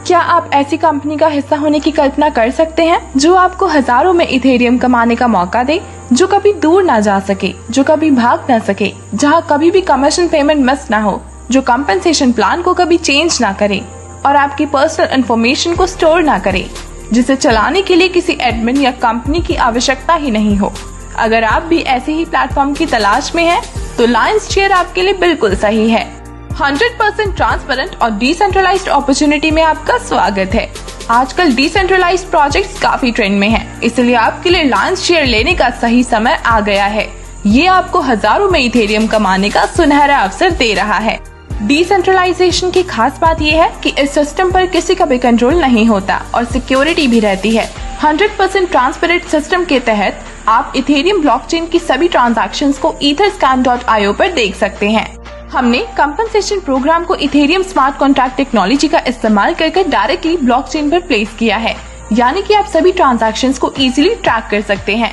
क्या आप ऐसी कंपनी का हिस्सा होने की कल्पना कर सकते हैं जो आपको हजारों में इथेरियम कमाने का मौका दे, जो कभी दूर ना जा सके, जो कभी भाग ना सके, जहां कभी भी कमीशन पेमेंट मिस ना हो, जो कंपनसेशन प्लान को कभी चेंज ना करे और आपकी पर्सनल इंफॉर्मेशन को स्टोर ना करे, जिसे चलाने के लिए किसी एडमिन या कंपनी की आवश्यकता ही नहीं हो। अगर आप भी ऐसे ही प्लेटफॉर्म की तलाश में हैं, तो लायंसशेयर आपके लिए बिल्कुल सही है। 100% ट्रांसपेरेंट और डिसेंट्रलाइज्ड अपॉर्चुनिटी में आपका स्वागत है। आजकल डिसेंट्रलाइज्ड प्रोजेक्ट्स काफी ट्रेंड में हैं, इसलिए आपके लिए लायंसशेयर लेने का सही समय आ गया है। ये आपको हजारों में इथेरियम कमाने का सुनहरा अवसर दे रहा है। डिसेंट्रलाइजेशन की खास बात यह है कि इस सिस्टम पर किसी का भी कंट्रोल नहीं होता और सिक्योरिटी भी रहती है। 100% ट्रांसपेरेंट सिस्टम के तहत आप इथेरियम ब्लॉकचेन की सभी ट्रांजैक्शंस को etherscan.io पर देख सकते हैं। हमने कंपनसेशन प्रोग्राम को इथेरियम स्मार्ट कॉन्ट्रैक्ट टेक्नोलॉजी का इस्तेमाल करके डायरेक्टली ब्लॉकचेन पर प्लेस किया है, यानी कि आप सभी ट्रांजैक्शंस को इजीली ट्रैक कर सकते हैं।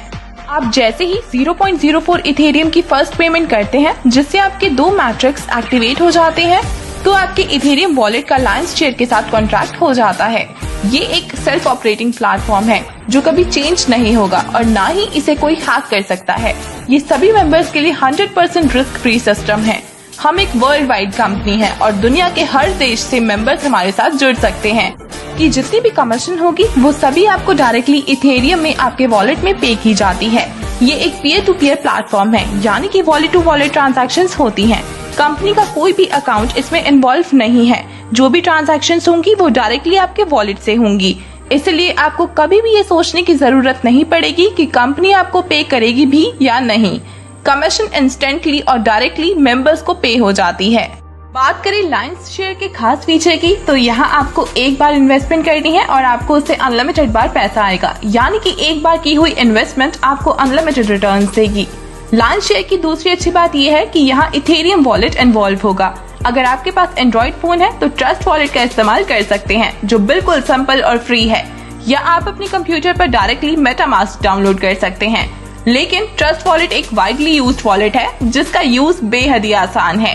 आप जैसे ही 0.04 इथेरियम की फर्स्ट पेमेंट करते हैं, जिससे आपके 2 मैट्रिक्स एक्टिवेट हो जाते हैं, तो आपके इथेरियम वॉलेट का लायंसशेयर के साथ कॉन्ट्रैक्ट हो जाता है। ये एक सेल्फ ऑपरेटिंग प्लेटफॉर्म है जो कभी चेंज नहीं होगा और ना ही इसे कोई हैक कर सकता है। ये सभी मेंबर्स के लिए 100% रिस्क फ्री सिस्टम है। हम एक वर्ल्ड वाइड कंपनी है और दुनिया के हर देश से मेंबर्स हमारे साथ जुड़ सकते हैं कि जितनी भी कमीशन होगी वो सभी आपको डायरेक्टली इथेरियम में आपके वॉलेट में पे की जाती है। ये एक पीयर टू पीयर प्लेटफॉर्म है, यानी कि वॉलेट टू वॉलेट ट्रांजैक्शंस होती हैं। कंपनी का कोई भी अकाउंट इसमें इन्वॉल्व नहीं है। जो भी ट्रांजैक्शंस होंगी वो डायरेक्टली आपके वॉलेट से होंगी, इसलिए आपको कभी भी ये सोचने की जरूरत नहीं पड़ेगी कि कंपनी आपको पे करेगी भी या नहीं। कमीशन इंस्टेंटली और डायरेक्टली मेंबर्स को पे हो जाती है। बात करें लायंसशेयर के खास फीचर की, तो यहाँ आपको एक बार इन्वेस्टमेंट करनी है और आपको उससे अनलिमिटेड बार पैसा आएगा, यानी कि एक बार की हुई इन्वेस्टमेंट आपको अनलिमिटेड रिटर्न्स देगी। लायंसशेयर की दूसरी अच्छी बात यह है कि यहाँ इथेरियम वॉलेट इन्वॉल्व होगा। अगर आपके पास एंड्रॉइड फोन है तो ट्रस्ट वॉलेट का इस्तेमाल कर सकते हैं, जो बिल्कुल सिंपल और फ्री है, या आप अपने कंप्यूटर पर डायरेक्टली मेटामास्क डाउनलोड कर सकते हैं। लेकिन ट्रस्ट वॉलेट एक वाइडली यूज्ड वॉलेट है जिसका यूज बेहद ही आसान है।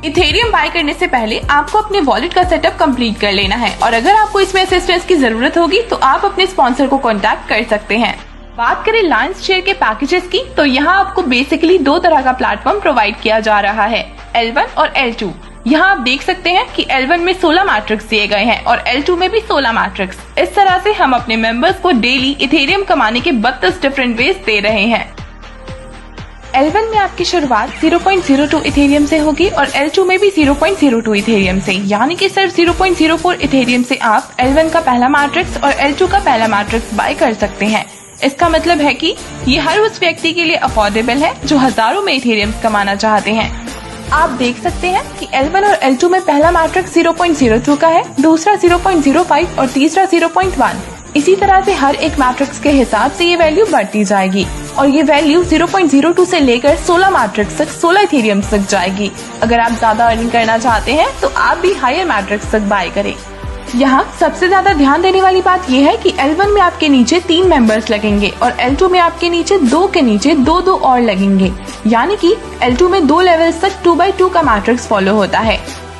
इथेरियम बाय करने से पहले आपको अपने वॉलेट का सेटअप कंप्लीट कर लेना है और अगर आपको इसमें असिस्टेंस की जरूरत होगी तो आप अपने स्पॉन्सर को कांटेक्ट कर सकते हैं। बात करें लायंसशेयर के पैकेजेस की, तो यहाँ आपको बेसिकली 2 तरह का प्लेटफॉर्म प्रोवाइड किया जा रहा है, L1 और L2। यहाँ आप देख सकते हैं कि L1 में 16 मैट्रिक्स दिए गए हैं और L2 में भी 16 मैट्रिक्स। इस तरह से हम अपने मेंबर्स को डेली इथेरियम कमाने के 32 डिफरेंट वेज दे रहे हैं। L1 में आपकी शुरुआत 0.02 इथेरियम से होगी और L2 में भी 0.02 इथेरियम से, यानी कि सिर्फ 0.04 इथेरियम से आप L1 का पहला मैट्रिक्स और L2 का पहला मैट्रिक्स बाय कर सकते हैं। इसका मतलब है कि ये हर उस व्यक्ति के लिए अफोर्डेबल है जो हजारों में इथेरियम कमाना चाहते हैं। आप देख सकते हैं कि L1 और L2 में पहला मैट्रिक्स 0.02 का है, दूसरा 0.05 और तीसरा 0.1। इसी तरह से हर एक मैट्रिक्स के हिसाब से ये वैल्यू बढ़ती जाएगी और ये वैल्यू 0.02 से लेकर 16 मैट्रिक्स तक 16 इथेरियम तक जाएगी। अगर आप ज्यादा अर्निंग करना चाहते हैं तो आप भी हायर मैट्रिक्स तक बाय करें। यहाँ सबसे ज्यादा ध्यान देने वाली बात यह है कि L1 में आपके नीचे 3 मेंबर्स लगेंगे और L2 में आपके नीचे 2 के नीचे 2 और लगेंगे, यानी कि L2 में 2 लेवल्स तक 2x2 का मैट्रिक्स फॉलो होता है।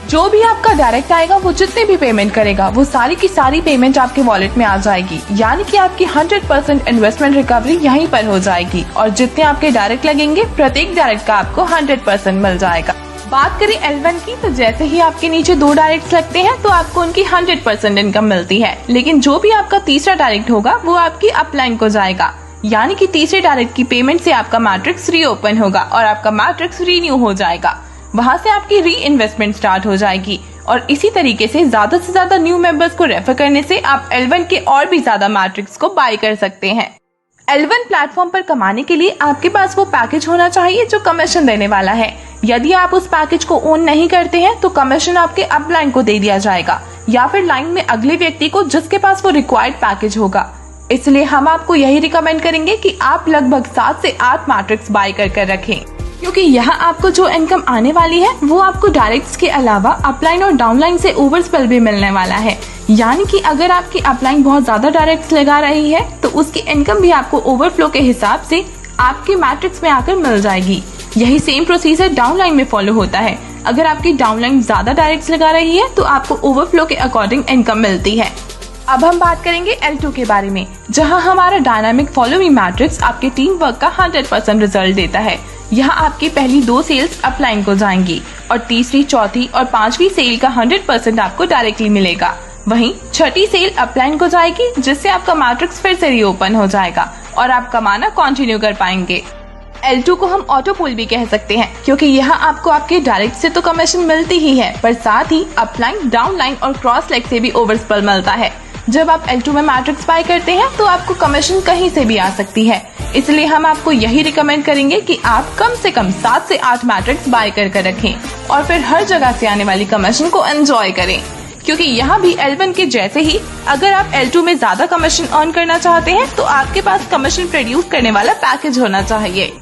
जो भी आपका डायरेक्ट आएगा वो जितने भी पेमेंट करेगा वो सारी की सारी पेमेंट आपके वॉलेट में आ जाएगी, यानी कि आपकी 100% इन्वेस्टमेंट रिकवरी यहीं पर हो जाएगी और जितने आपके डायरेक्ट लगेंगे प्रत्येक डायरेक्ट का आपको 100% मिल जाएगा। बात करें L1 की, तो जैसे ही आपके नीचे 2 डायरेक्ट लगते हैं तो आपको उनकी 100% इनकम मिलती है, लेकिन जो भी आपका तीसरा डायरेक्ट होगा वो आपकी अपलाइन को जाएगा, यानी कि तीसरे डायरेक्ट की पेमेंट से आपका मैट्रिक्स रीओपन होगा और आपका मैट्रिक्स रीन्यू हो जाएगा। वहाँ से आपकी री इन्वेस्टमेंट स्टार्ट हो जाएगी और इसी तरीके से ज्यादा न्यू मेंबर्स को रेफर करने से आप L1 के और भी ज्यादा मैट्रिक्स को बाय कर सकते हैं। L1 प्लेटफॉर्म पर कमाने के लिए आपके पास वो पैकेज होना चाहिए जो कमीशन देने वाला है। यदि आप उस पैकेज को ओन नहीं करते हैं तो कमीशन आपके अपलाइन को दे दिया जाएगा या फिर लाइन में अगले व्यक्ति को जिसके पास वो रिक्वायर्ड पैकेज होगा। इसलिए हम आपको यही रिकमेंड करेंगे कि आप लगभग 7 से 8 मैट्रिक्स बाय कर रखें, क्योंकि यहाँ आपको जो इनकम आने वाली है वो आपको डायरेक्ट्स के अलावा अपलाइन और डाउनलाइन से ओवरस्पेल भी मिलने वाला है। यानी कि अगर आपकी अपलाइन बहुत ज्यादा डायरेक्ट्स लगा रही है तो उसकी इनकम भी आपको ओवरफ्लो के हिसाब से आपके मैट्रिक्स में आकर मिल जाएगी। यही सेम प्रोसीजर डाउनलाइन में फॉलो होता है। अगर आपकी डाउनलाइन ज्यादा डायरेक्ट्स लगा रही है तो आपको ओवरफ्लो के अकॉर्डिंग इनकम मिलती है। अब हम बात करेंगे L2 के बारे में, जहां हमारा डायनामिक फॉलो मी मैट्रिक्स आपके टीम वर्क का 100% रिजल्ट देता है। यहाँ आपकी पहली 2 सेल्स अपलाइन को जाएंगी और तीसरी, चौथी और 5वीं सेल का 100% आपको डायरेक्टली मिलेगा। वहीं छठी सेल अपलाइन को जाएगी, जिससे आपका मैट्रिक्स फिर से रीओपन हो जाएगा और आप कमाना कंटिन्यू कर पाएंगे। L2 को हम ऑटो पुल भी कह सकते हैं, क्योंकि यहाँ आपको आपके डायरेक्ट से तो कमीशन मिलती ही है, पर साथ ही अपलाइन, डाउनलाइन और क्रॉस लेग से भी ओवरस्पेल मिलता है। जब आप L2 में मैट्रिक्स बाय करते हैं तो आपको कमीशन कहीं से भी आ सकती है, इसलिए हम आपको यही रिकमेंड करेंगे कि आप कम से कम 7 से 8 मैट्रिक्स बाय कर रखें और फिर हर जगह से आने वाली कमीशन को एंजॉय करें, क्योंकि यहाँ भी L1 के जैसे ही अगर आप L2 में ज्यादा कमीशन अर्न करना चाहते हैं तो आपके पास कमीशन प्रोड्यूस करने वाला पैकेज होना चाहिए।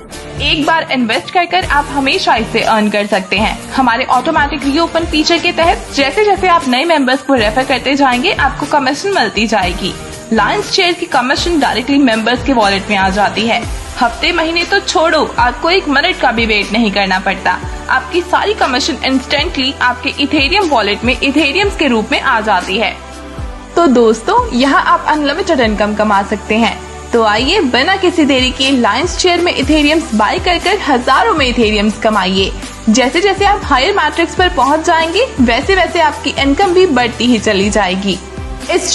एक बार इन्वेस्ट कर आप हमेशा इसे अर्न कर सकते हैं। हमारे ऑटोमेटिक रीओपन फीचर के तहत जैसे जैसे आप नए मेंबर्स को रेफर करते जाएंगे, आपको कमीशन मिलती जाएगी। लायंस शेयर की कमीशन डायरेक्टली मेंबर्स के वॉलेट में आ जाती है। हफ्ते महीने तो छोड़ो, आपको 1 मिनट का भी वेट नहीं करना पड़ता। आपकी सारी कमीशन इंस्टेंटली आपके इथेरियम वॉलेट में इथेरियम्स के रूप में आ जाती है। तो दोस्तों, यहाँ आप अनलिमिटेड इनकम कमा सकते हैं। तो आइए बिना किसी देरी के लायंस शेयर में इथेरियम्स बाय कर हजारों में इथेरियम्स कमाइए। जैसे जैसे आप हायर मैट्रिक्स पर पहुँच जाएंगे, वैसे वैसे आपकी इनकम भी बढ़ती ही चली जाएगी। इस